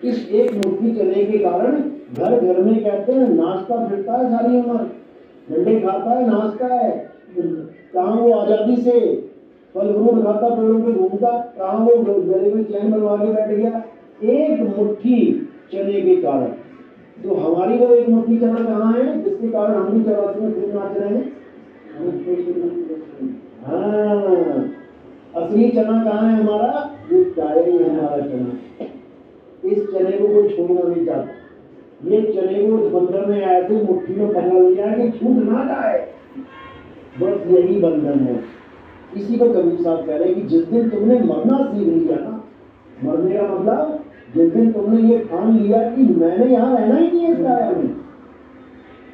इस एक मुट्ठी चने के कारण घर घर में कहते हैं नाचता फिरता है सारी उम्र, डंडे खाता है, नाचता है, कहाँ वो आजादी से फल फ्रूट खाता, पेड़ों पे घूमता, कहाँ वो गले में चैन बनवा के बैठ गया, एक मुट्ठी चने के कारण। तो हमारी वो एक मुट्ठी चना कहाँ है जिसके कारण हम भी चौरासी में खूब नाच रहे हैं? हाँ, असली चना कहाँ है हमारा? ये काया ही है हमारा चना। इस चने को कोई छोड़ना नहीं चाहता। ये चने को उस बंदर ने ऐसे मुट्ठी में पकड़ लिया कि छूट ना जाए, बस यही बंधन है। इसी को कबीर साहब कह रहे हैं कि जिस दिन तुमने मरना सीख लिया ना, मरने का मतलब जिस दिन तुमने ये ठान लिया कि मैंने यहाँ रहना ही नहीं है इस काया में,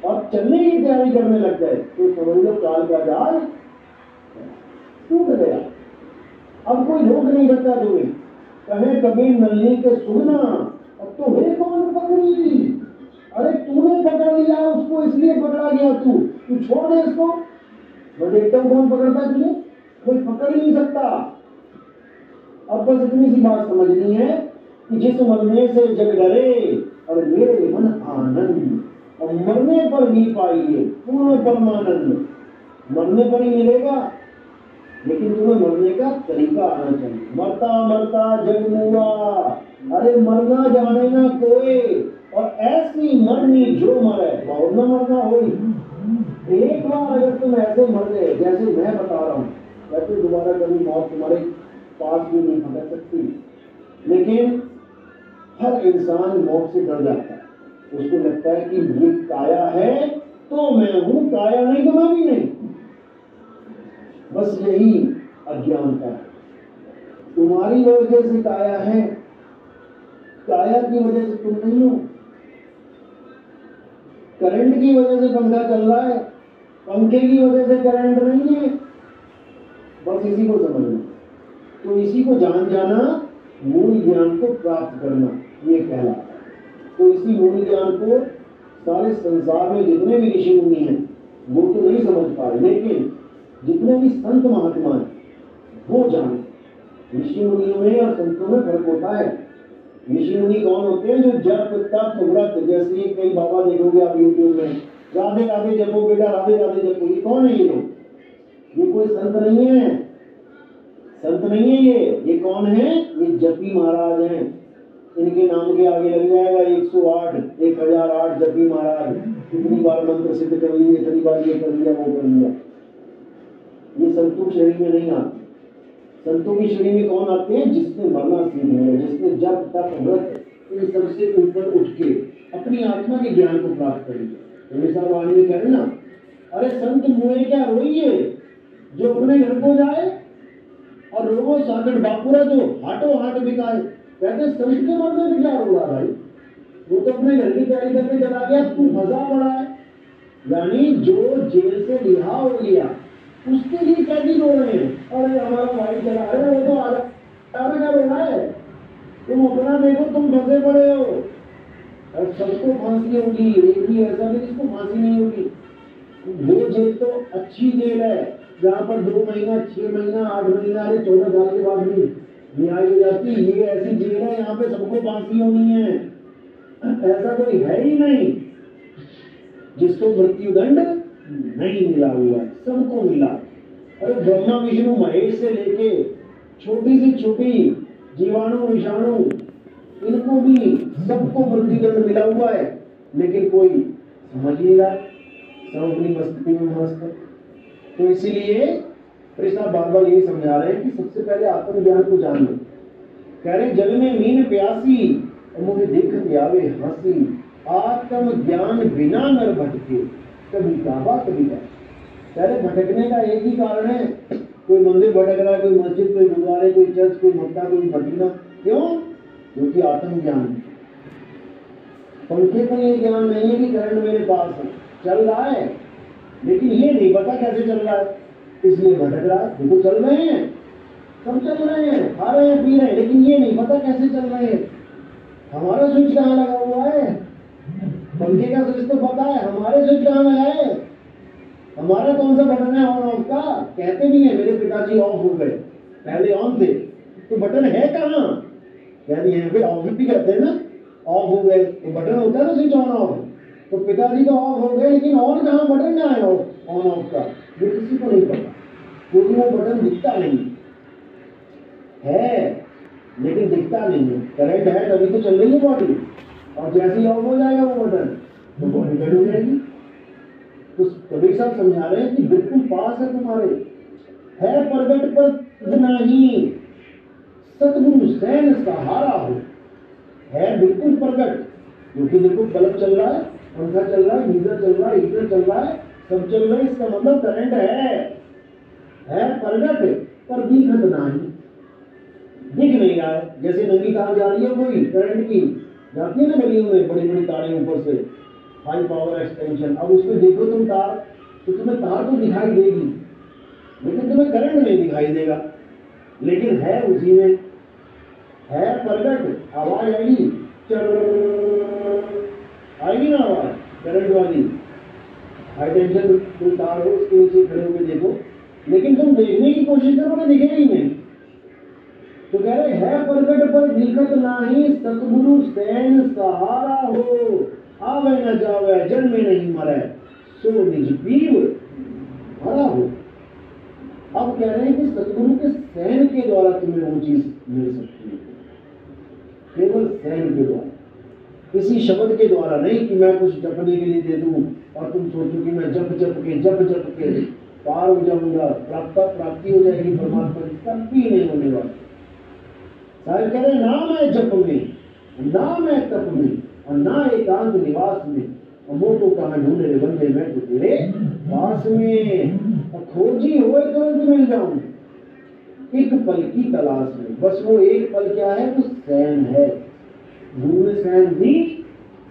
और चलने की तैयारी करने लग गए, तो समझ लो काल का जाल टूट गया। अब कोई रोक नहीं सकता तुम्हें। कहे कबीर नल्ली के सुनना, अब तुम्हें कौन पकड़ी? अरे तूने पकड़ लिया उसको, इसलिए पकड़ा गया, तू छोड़ दे इसको। देखता हूं कौन पकड़ता तुझे? कोई पकड़ ही नहीं सकता। अब बस इतनी सी बात समझनी है कि जिस मरने से जग डरे और मेरे मन आनंद, और मरने पर भी पाइए पूर्ण परमानंद। मरने पर ही मिलेगा, लेकिन तुम्हें मरने का तरीका आना चाहिए। मरता मरता जग मुआ, अरे मरना जाने ना कोई, और ऐसी मरनी जो मरे, बहुत न मरना हो। एक बार अगर तुम ऐसे मर गए जैसे मैं बता रहा हूँ, वैसे दोबारा कभी मौत तुम्हारे पास भी नहीं पहुंच सकती। लेकिन हर इंसान मौत से डर जाता है। उसको लगता है कि ये काया है तो मैं हूं, काया नहीं तो मैं भी नहीं। बस यही अज्ञानता है। तुम्हारी वजह से काया है, काया की वजह से तुम नहीं हो। करंट की वजह से पंखा चल रहा है, पंखे की वजह से करंट नहीं है। बस इसी को समझना। तो इसी को जान जाना, मूल ज्ञान को प्राप्त करना, ये कहलाता है। तो इसी मूल ज्ञान को सारे संसार में जितने भी ऋषि मुनि हैं वो तो नहीं समझ पाए, लेकिन जितने भी संत महात्मा हैं वो जाने। ऋषि मुनियों में और संतों में फर्क होता है। ऋषि मुनि कौन होते हैं? जो जप तप व्रत, जैसे कई बाबा देखोगे आप यूट्यूब में, राधे राधे जपो बेटा, राधे राधे जपो। ये कौन है? ये लोग, ये कोई संत नहीं है, संत नहीं है ये कौन है? ये जपी महाराज हैं। इनके नाम के आगे लग जाएगा 108, 1008 जपी महाराज, कितनी बार मंत्र सिद्ध कर लिए, इतनी बार ये कर लिया, वो कर लिया। ये संतों की श्रेणी में नहीं आते। संतों की श्रेणी में कौन आते हैं? जिसने मरना सीख लिया, जिसने जप तप व्रत इन सबसे ऊपर उठ के अपनी आत्मा के ज्ञान को प्राप्त कर लिया। हमेशा वाणी में कह रहे ना, अरे संत मुए क्या रोइए, जो अपने घर को जाए और रोगो सागट बापुरा जो हाटो हाट बिकाए। कहते संत के मरने में क्या रोगा भाई? वो तो अपने घर की तैयारी करके चला गया, तू मजा पड़ा है। यानी जो जेल से रिहा हो गया उसके लिए कैदी रो रहे हैं, अरे हमारा भाई चला, अरे वो तो आधा क्या रोना है? तुम अपना देखो, तुम फंसे पड़े हो। और सबको फांसी होगी, एक भी ऐसा नहीं जिसको फांसी नहीं होगी। वो जेल तो अच्छी जेल है जहाँ पर 2 महीना 6 महीना 8 महीना, अरे 14 साल के बाद भी न्याय हो जाती। ये ऐसी जेल है यहाँ पे सबको फांसी होनी है। ऐसा कोई है ही नहीं जिसको मृत्युदंड नहीं मिला हुआ, सबको मिला। अरे ब्रह्मा विष्णु महेश से लेके छोटी से छोटी जीवाणु विषाणु, इनको भी सबको मृत्युदंड मिला हुआ है, लेकिन कोई समझ नहीं रहा, सब अपनी मस्ती में मस्त है। तो इसीलिए कृष्णा बार बार यही समझा रहे हैं कि सबसे पहले आत्मज्ञान को जान लो। कह रहे जल में मीन प्यासी और मुझे देखते आवे हंसी, आत्म ज्ञान बिना नर भटके, कभी काबा कभी का। कह रहे भटकने का एक ही कारण है, कोई मंदिर भटक रहा है, कोई मस्जिद, कोई गुरुद्वारे, कोई चर्च, कोई मक्का, कोई मदीना। क्यों? क्योंकि आत्मज्ञान। पंखे को ये ज्ञान नहीं है कि करंट मेरे पास है, चल रहा है, लेकिन ये नहीं पता कैसे चल रहा है, इसलिए भटक रहा है। देखो चल रहे हैं, सब चल रहे हैं, खा रहे हैं, पी रहे हैं, लेकिन ये नहीं पता कैसे चल रहे हैं। हमारा स्विच कहाँ लगा हुआ है? पंखे का स्विच तो पता है, हमारे स्विच कहाँ लगाए? हमारा कौन सा बटन है ऑन ऑफ का? कहते नहीं है, मेरे पिताजी ऑफ हो गए, पहले ऑन थे, तो बटन है कहाँ? यानी यहाँ पे ऑफ भी कहते हैं ना, ऑफ हो गए, तो बटन होता है ना स्विच ऑन ऑफ, तो पिताजी तो ऑफ हो गए, लेकिन ऑन कहाँ बटन कहाँ है ऑन ऑफ का, ये किसी को नहीं पता, क्योंकि वो बटन दिखता नहीं है, लेकिन दिखता नहीं है। करंट है तभी तो चल रही है बॉडी, और जैसे ही ऑफ हो जाएगा वो बटन तो बॉडी डेड हो जाएगी। तो कबीर साहब समझा रहे हैं कि बिल्कुल पास है तुम्हारे, है प्रगट पर नहीं, सतगुरु सैन सहारा हो, है बिल्कुल प्रगट, क्योंकि देखो बल्ब चल रहा है, पंखा चल रहा है, गीजर चल रहा है, हीटर चल रहा है, सब चल रहा है, इसका मतलब करंट है प्रगट, पर दिखत नहीं, दिख नहीं रहा है। जैसे नंगी तार जा रही है कोई करंट की, जाती है ना गलियों में बड़ी बड़ी तारें ऊपर से, हाई पावर एक्सटेंशन, अब उसमें देखो तुम तार, तो तुम्हें तार तो दिखाई देगी, लेकिन तुम्हें करंट नहीं दिखाई देगा, लेकिन है उसी में, है प्रगट। आवाज आएगी, आएगी ना आवाज करंट वाली, हाई टेंशन कोई तार हो उसके नीचे खड़े होकर देखो, लेकिन तुम देखने की कोशिश करो ना, दिखेगा ही नहीं। तो कह रहे है प्रगट पर दिखत नाही, सतगुरु सैन सहारा हो, आवे न जावे जन्मे नहीं मरे, सो निज पीव भरा हो। अब कह रहे हैं कि सतगुरु के सैन के द्वारा तुम्हें वो चीज मिल सकती है, केवल सैन के द्वारा, किसी शब्द के द्वारा नहीं कि मैं कुछ जपने के लिए दे दूं और तुम सोचो कि मैं जप के पार हो जाऊंगा, प्राप्ति हो जाएगी परमात्मा की, कभी नहीं होने वाला। साहिब कह रहे ना मैं जप में, ना मैं तप में, और ना एकांत निवास में, और वो तो कहाँ ढूंढे रे बंदे मैं तो तेरे पास में, और खोजी हुए तुरंत मिल जाऊं एक पल की तलाश में। बस वो एक पल क्या है, वो सैन है, गुरु ने सैन दी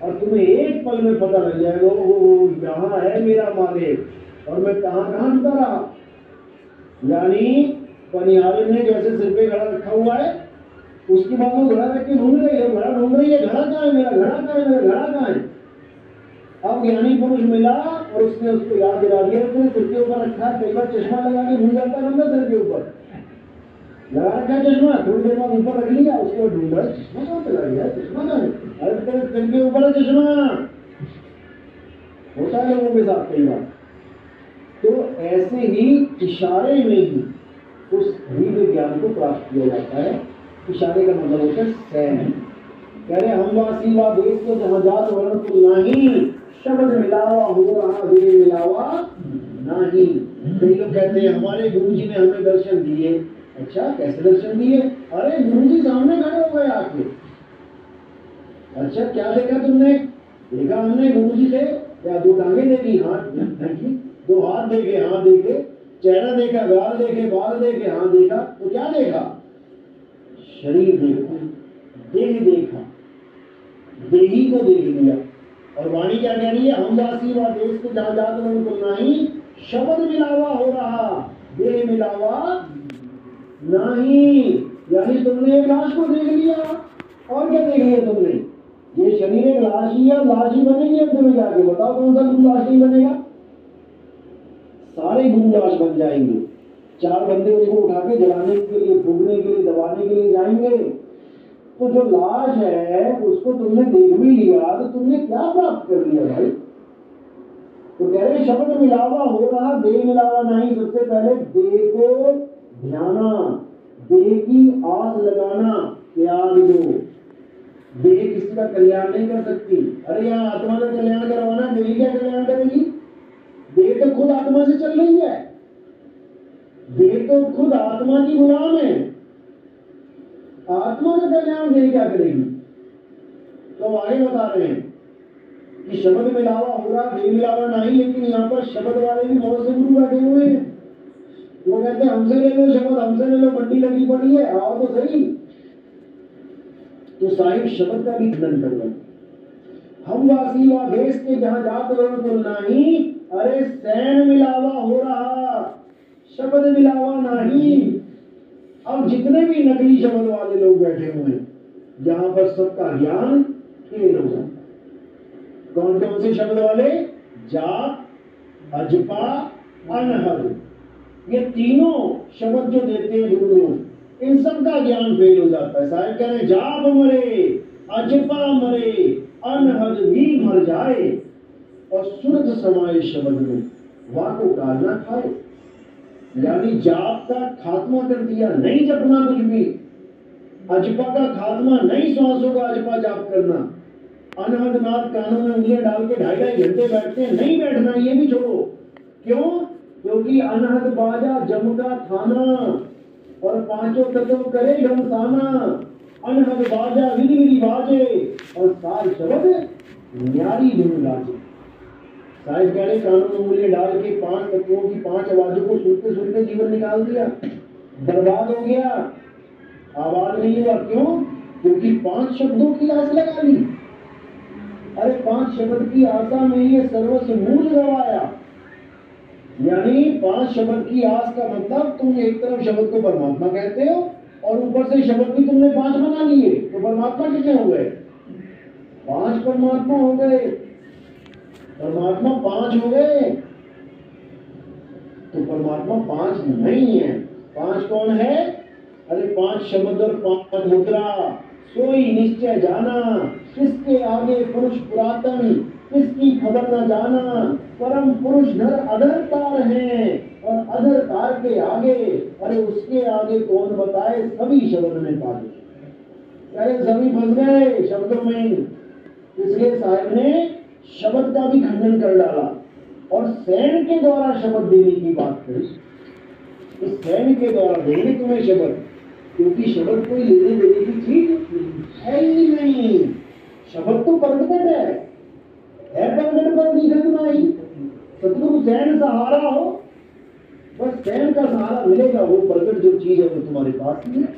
और तुम्हें एक पल में पता लग जाएगा वो यहाँ है मेरा मालिक, और मैं कहाँ कहाँ रुका रहा। यानी पनिहारे ने जैसे सिर पे घड़ा रखा हुआ है, उसके बाद वो घड़ा रख के ढूंढ रही है, घड़ा ढूंढ रही है, घड़ा कहाँ है मेरा, घड़ा कहाँ है मेरा, घड़ा कहाँ है। अब ज्ञानी पुरुष मिला और उसने उसको याद दिला दिया, उसने सिर के ऊपर रखा। कई बार चश्मा लगा के भूल जाता है बंदा, सिर के ऊपर लगा रखा चश्मा, थोड़ी देर बाद ऊपर रख लिया, उसके बाद ढूंढ रहा है चश्मा कहाँ चला गया, चश्मा कहाँ है, अरे तेरे सिर के ऊपर है चश्मा। होता है लोगों के साथ कई बार। तो ऐसे ही इशारे में ही उस दिव्य ज्ञान को प्राप्त किया जाता है। इशारे का मतलब होता है सैन। कह रहे हम वासी वा देश के जहाँ जात वर्ण को नहीं, शब्द मिलावा हो रहा दे मिलावा नहीं। कई लोग कहते हैं हमारे गुरुजी ने हमें दर्शन दिए। अच्छा, कैसे दर्शन दिए? अरे गुरुजी सामने खड़े हो गए आके। अच्छा, क्या देखा तुमने? देखा हमने गुरुजी थे, या दो टांगे देखी, हाथ देखी, दो हाथ देखे, हाथ देखे, चेहरा देखा, गाल देखे, बाल देखे, हाथ देखा, तो क्या देखा? शरीर देखा, देह देखा, देही को देख लिया। और वाणी क्या कह रही है? हम दासी व देश के जहाँ जात को नहीं, शब्द मिलावा हो रहा, देह मिलावा नहीं। यानी तुमने एक लाश को देख लिया, और क्या देख लिया तुमने? ये शरीर एक लाश ही है, लाश ही बनेगी। अब तुम्हें जाके बताओ कौन सा गुरु लाश नहीं बनेगा? सारे गुरु लाश बन जाएंगे। चार बंदे उसको उठा के जलाने के लिए, फूकने के लिए, दबाने के लिए जाएंगे। तो जो लाश है उसको तुमने देख भी लिया, तो तुमने क्या प्राप्त कर लिया भाई? तो कह रहे शब्द मिलावा हो रहा, देह मिलावा नहीं। सबसे पहले देह को ध्याना, देह की आस लगाना, त्याग दो। देह किसी का कल्याण नहीं कर सकती। अरे यहाँ आत्मा का कल्याण करवाना, देह क्या कल्याण करेगी? देह तो खुद आत्मा से चल रही है, देह तो खुद आत्मा की गुलाम है। आत्मा का कल्याण देह क्या करेगी? तो आगे बता रहे हैं कि शब्द मिलावा हो रहा, देह मिलावा नहीं। लेकिन यहाँ पर शब्द वाले भी बहुत से गुरु बैठे हुए हैं। वो कहते हैं हमसे ले लो शब्द, हमसे ले लो, मंडी लगी पड़ी है, आओ तो सही। तो साहिब शब्द का भी खंडन कर रहे हैं। हम वासी व देश के जहाँ जात वर्ण को नहीं, अरे सैन मिलावा हो रहा, शब्द मिलावा नहीं। अब जितने भी नकली शब्द वाले लोग बैठे हुए हैं, यहाँ पर सबका ज्ञान फेल हो जाता। कौन कौन से शब्द वाले? जात, अजपा, अनहद, ये तीनों शब्द जो देते हैं गुरु लोग, इन सब का ज्ञान फेल हो जाता है। साहिब कह रहे जाप मरे अजपा मरे अनहद भी मर जाए, और सूरज समाये शब्द में वाको काल ना खाए। यानी जाप का खात्मा कर दिया, नहीं जपना कुछ भी। अजपा का खात्मा, नहीं श्वासों का अजपा जाप करना। अनहद नाथ कानों में उंगलियां डाल के 2.5 घंटे बैठते हैं, नहीं बैठना, ये भी छोड़ो। क्यों? क्योंकि अनहद बाजा जम का थाना, और पांचों तत्व करे ढमसाना। अनहद बाजा विधि विधि बाजे, और सार शब्द न्यारी धुन गाजे। साहिब कह रहे कानों में उंगलियां डाल के 5 तत्वों की 5 आवाजों को सुनते सुनते जीवन निकाल दिया, बर्बाद हो गया, आवाज नहीं हुआ। क्यों? क्योंकि 5 शब्दों की आस लगा ली। अरे 5 शब्द की आशा में ये सर्वस्व मूल गवाया। यानी 5 शब्द की आस का मतलब, तुम एक तरफ शब्द को परमात्मा कहते हो और ऊपर से शब्द भी तुमने 5 बना लिए, तो परमात्मा कितने हो गए? 5 परमात्मा हो गए। परमात्मा 5 हो गए, तो परमात्मा 5 नहीं है। 5 कौन है? अरे 5 शब्द और 5 मुद्रा। सोई निश्चय जाना, किसके आगे पुरुष पुरातन, किसकी खबर न जाना। परम पुरुष नर अधर तार है, और अधर तार के आगे, अरे उसके आगे कौन बताए, सभी शब्द में पाले। अरे सभी फंस गए शब्दों में। इसलिए साहब ने शब्द का भी खंडन कर डाला, और सैन के द्वारा शब्द देने की बात करी। इस सैन के द्वारा देंगे तुम्हें शब्द, क्योंकि शब्द कोई लेने देने की चीज है ही नहीं। शब्द तो प्रगट है प्रगट पर लिखत नहीं। सतगुरु सैन सहारा हो, बस सैन का सहारा मिलेगा। वो प्रगट जो चीज है वो तुम्हारे पास ही है।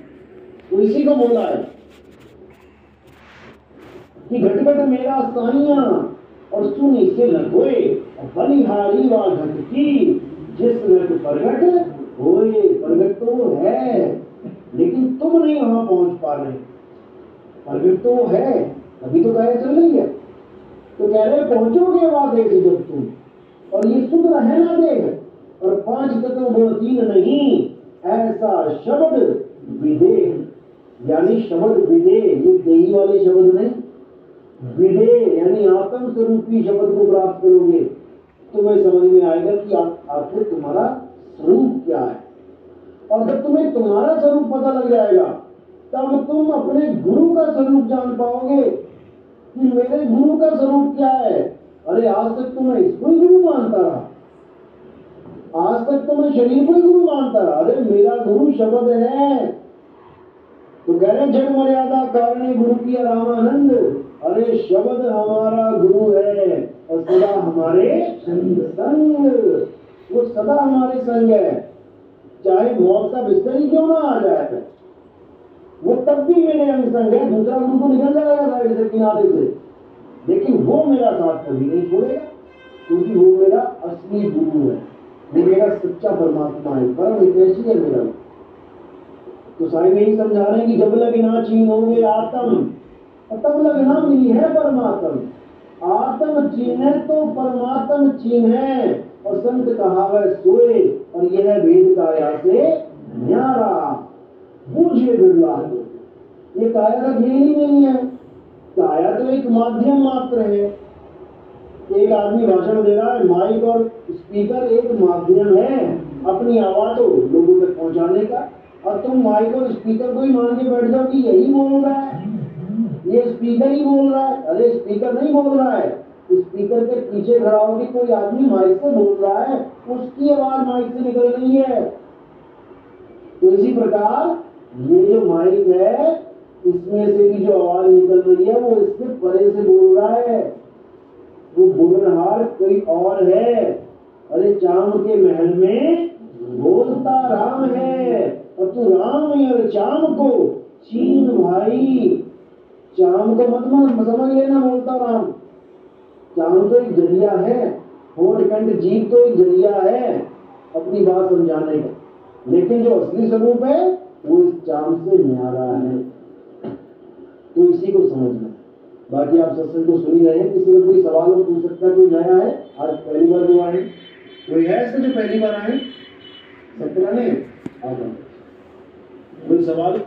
तो इसी को बोला है कि घट घट मेरा साइया, और सुन इसे न होए, बलिहारी वा घट की, जिस घट प्रगट होए। प्रगट तो वो है, लेकिन तुम नहीं वहां पहुंच पा रहे। प्रगट तो वो है, अभी तो कह चल रही है। तो कह रहे पहुंचोगे वादे से जब तुम, और ये सुध रहे ना देख, और 5 तत्व गुण 3 नहीं, ऐसा शब्द विदेह। यानी शब्द विदेह, ये देही वाले शब्द नहीं, विदेह यानी आत्म स्वरूपी शब्द को प्राप्त करोगे, तुम्हें समझ में आएगा कि आखिर तुम्हारा स्वरूप क्या है। और जब तुम्हें तुम्हारा स्वरूप पता लग जाएगा, तब तुम अपने गुरु का स्वरूप जान पाओगे कि मेरे गुरु का स्वरूप क्या है। अरे आज तक तो मैं इसको ही गुरु मानता रहा, आज तक तो मैं शरीर को ही गुरु मानता रहा। अरे मेरा गुरु शब्द है। तो कह रहे जग मर्यादा कारण गुरु की रामानंद। अरे शब्द हमारा गुरु है, और सदा हमारे संग, वो सदा हमारे संग है। चाहे मौत का बिस्तर ही क्यों ना आ जाए, वो तब भी मेरे अंग संग है। दूसरा गुरु तो निकल जाएगा साइड से, किनारे से, लेकिन वो मेरा साथ कभी नहीं छोड़ेगा, क्योंकि वो मेरा असली गुरु है, वो मेरा सच्चा परमात्मा है, परम हितैषी है मेरा। तो साईं यही समझा रहे हैं कि जब लग ना छीनोगे आत्म, तब लगना मिली है परमात्म। आत्म छीने तो परमात्म छीने, और संत कहावत सोए, और यह भेद काया से न्यारा। बूझे बिरला, ये काया का खेल ही नहीं है। काया तो एक माध्यम मात्र है। एक आदमी भाषण दे रहा है, माइक और स्पीकर एक माध्यम है अपनी आवाज को लोगों तक पहुंचाने का, और तुम माइक और स्पीकर को ही मान के बैठ जाओ कि यही बोल रहा है, ये स्पीकर ही बोल रहा है। अरे स्पीकर नहीं बोल रहा है, स्पीकर के पीछे खड़ा होकर कोई आदमी माइक से बोल रहा है, उसकी आवाज माइक से निकल रही है। तो इसी प्रकार ये जो माइक है, इसमें से भी जो आवाज निकल रही है वो इसके परे से बोल रहा है। वो बुलनहार कोई और है। अरे चाम के महल में बोलता राम है, और तू राम और चाम को चीन भाई। चाम को मत समझ लेना बोलता राम, चाम तो एक जरिया है, होठ कंठ जीभ तो एक जरिया है अपनी बात समझाने का, लेकिन जो असली स्वरूप है वो इस चाम से न्यारा है। तो इसी को समझना। बाकी आप सत्संग को सुन ही रहे हैं। किसी को कोई सवाल हो पूछ सकता है, कोई नया है, आज पहली बार जो आए, कोई है ऐसे जो पहली बार आए, सत्यनारायण आ जाओ, कोई सवाल?